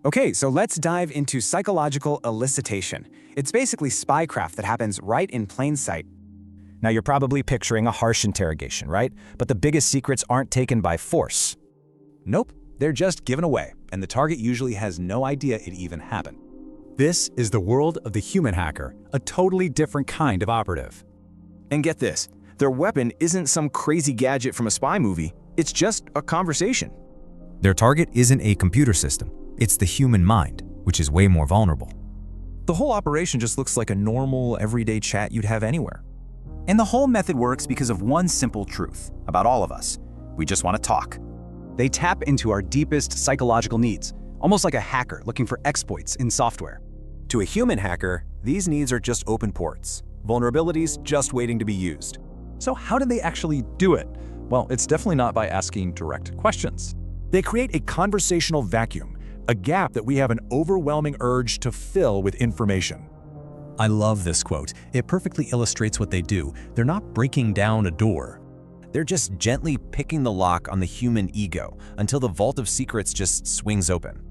Okay, so let's dive into psychological elicitation. It's basically spycraft that happens right in plain sight. Now you're probably picturing a harsh interrogation, right? But the biggest secrets aren't taken by force. Nope, they're just given away, and the target usually has no idea it even happened. This is the world of the human hacker, a totally different kind of operative. And get this, their weapon isn't some crazy gadget from a spy movie, it's just a conversation. Their target isn't a computer system, it's the human mind, which is way more vulnerable. The whole operation just looks like a normal, everyday chat you'd have anywhere. And the whole method works because of one simple truth about all of us. We just want to talk. They tap into our deepest psychological needs, almost like a hacker looking for exploits in software. To a human hacker, these needs are just open ports, vulnerabilities just waiting to be used. So how do they actually do it? Well, it's definitely not by asking direct questions. They create a conversational vacuum, a gap that we have an overwhelming urge to fill with information. I love this quote. It perfectly illustrates what they do. They're not breaking down a door. They're just gently picking the lock on the human ego until the vault of secrets just swings open.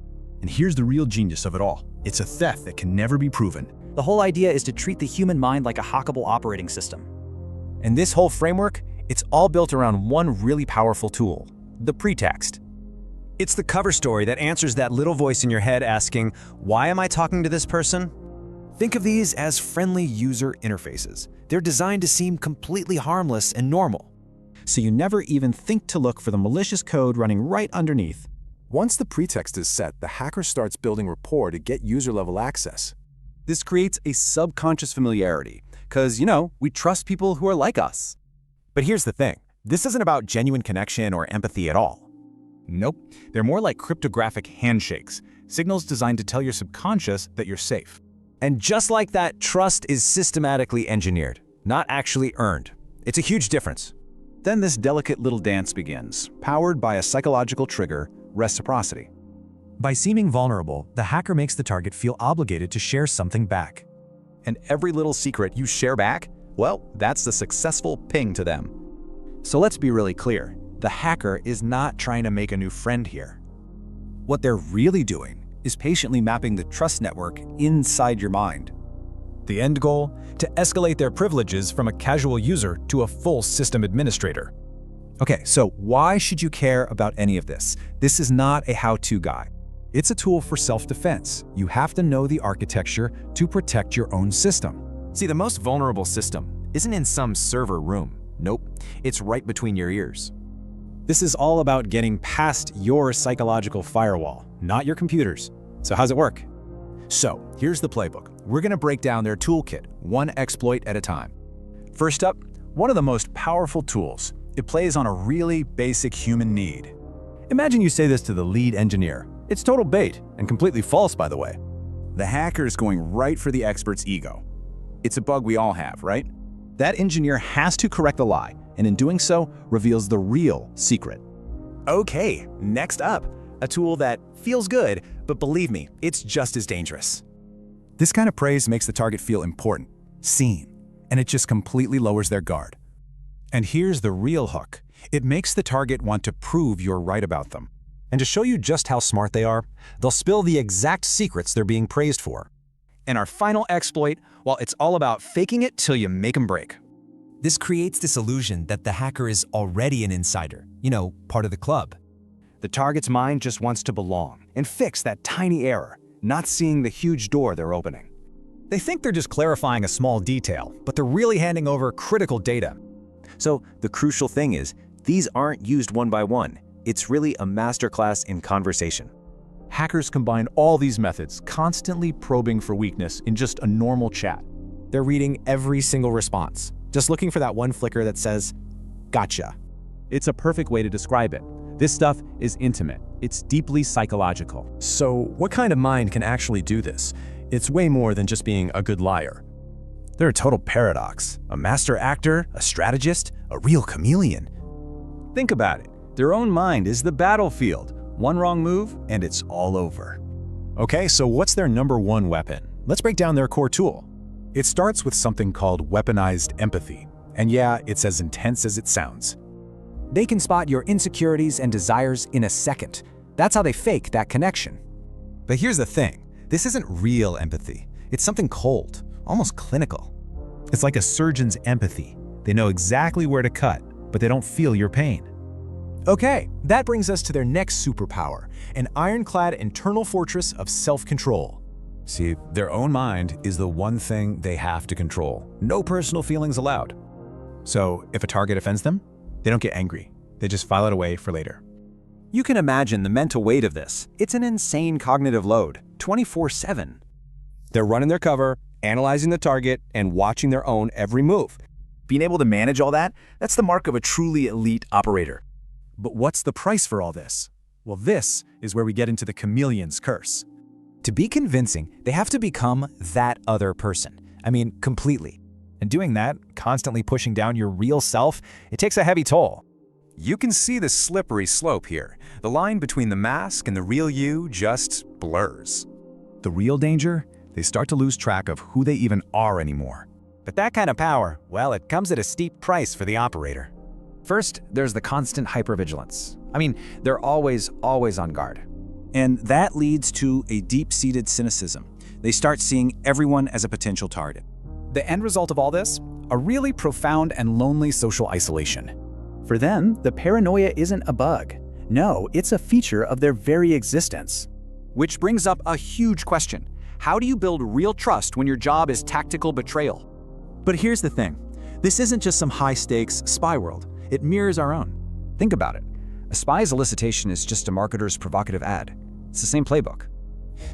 And here's the real genius of it all. It's a theft that can never be proven. The whole idea is to treat the human mind like a hackable operating system. And this whole framework, it's all built around one really powerful tool, the pretext. It's the cover story that answers that little voice in your head asking, why am I talking to this person? Think of these as friendly user interfaces. They're designed to seem completely harmless and normal. So you never even think to look for the malicious code running right underneath. Once the pretext is set, the hacker starts building rapport to get user-level access. This creates a subconscious familiarity, because, we trust people who are like us. But here's the thing, this isn't about genuine connection or empathy at all. Nope, they're more like cryptographic handshakes, signals designed to tell your subconscious that you're safe. And just like that, trust is systematically engineered, not actually earned. It's a huge difference. Then this delicate little dance begins, powered by a psychological trigger, reciprocity. By seeming vulnerable, the hacker makes the target feel obligated to share something back. And every little secret you share back, well, that's the successful ping to them. So let's be really clear. The hacker is not trying to make a new friend here. What they're really doing is patiently mapping the trust network inside your mind. The end goal? To escalate their privileges from a casual user to a full system administrator. Okay, so why should you care about any of this? This is not a how-to guide. It's a tool for self-defense. You have to know the architecture to protect your own system. See, the most vulnerable system isn't in some server room. Nope, it's right between your ears. This is all about getting past your psychological firewall, not your computer's. So how's it work? So here's the playbook. We're going to break down their toolkit, one exploit at a time. First up, one of the most powerful tools. It plays on a really basic human need. Imagine you say this to the lead engineer. It's total bait, and completely false, by the way. The hacker is going right for the expert's ego. It's a bug we all have, right? That engineer has to correct the lie, and in doing so, reveals the real secret. Okay, next up, a tool that feels good, but believe me, it's just as dangerous. This kind of praise makes the target feel important, seen, and it just completely lowers their guard. And here's the real hook. It makes the target want to prove you're right about them. And to show you just how smart they are, they'll spill the exact secrets they're being praised for. And our final exploit, well, it's all about faking it till you make them break. This creates this illusion that the hacker is already an insider, part of the club. The target's mind just wants to belong and fix that tiny error, not seeing the huge door they're opening. They think they're just clarifying a small detail, but they're really handing over critical data. So the crucial thing is, these aren't used one by one. It's really a masterclass in conversation. Hackers combine all these methods, constantly probing for weakness in just a normal chat. They're reading every single response, just looking for that one flicker that says, gotcha. It's a perfect way to describe it. This stuff is intimate. It's deeply psychological. So what kind of mind can actually do this? It's way more than just being a good liar. They're a total paradox. A master actor, a strategist, a real chameleon. Think about it. Their own mind is the battlefield. One wrong move, and it's all over. Okay, so what's their number one weapon? Let's break down their core tool. It starts with something called weaponized empathy. And yeah, it's as intense as it sounds. They can spot your insecurities and desires in a second. That's how they fake that connection. But here's the thing. This isn't real empathy. It's something cold, almost clinical. It's like a surgeon's empathy. They know exactly where to cut, but they don't feel your pain. Okay, that brings us to their next superpower, an ironclad internal fortress of self-control. See, their own mind is the one thing they have to control. No personal feelings allowed. So, if a target offends them, they don't get angry. They just file it away for later. You can imagine the mental weight of this. It's an insane cognitive load, 24/7. They're running their cover, analyzing the target, and watching their own every move. Being able to manage all that, that's the mark of a truly elite operator. But what's the price for all this? Well, this is where we get into the chameleon's curse. To be convincing, they have to become that other person. I mean, completely. And doing that, constantly pushing down your real self, it takes a heavy toll. You can see the slippery slope here. The line between the mask and the real you just blurs. The real danger? They start to lose track of who they even are anymore. But that kind of power, well, it comes at a steep price for the operator. First, there's the constant hypervigilance. I mean, they're always on guard. And that leads to a deep-seated cynicism. They start seeing everyone as a potential target. The end result of all this? A really profound and lonely social isolation. For them, the paranoia isn't a bug. No, it's a feature of their very existence. Which brings up a huge question. How do you build real trust when your job is tactical betrayal? But here's the thing. This isn't just some high-stakes spy world. It mirrors our own. Think about it. A spy's elicitation is just a marketer's provocative ad. It's the same playbook.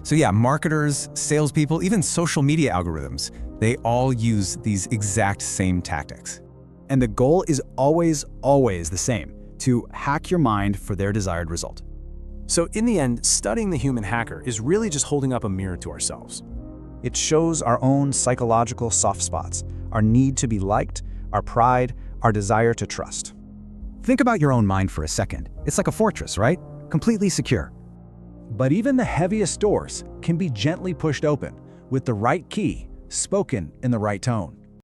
So yeah, marketers, salespeople, even social media algorithms, they all use these exact same tactics. And the goal is always the same, to hack your mind for their desired result. So in the end, studying the human hacker is really just holding up a mirror to ourselves. It shows our own psychological soft spots, our need to be liked, our pride, our desire to trust. Think about your own mind for a second. It's like a fortress, right? Completely secure. But even the heaviest doors can be gently pushed open with the right key, spoken in the right tone.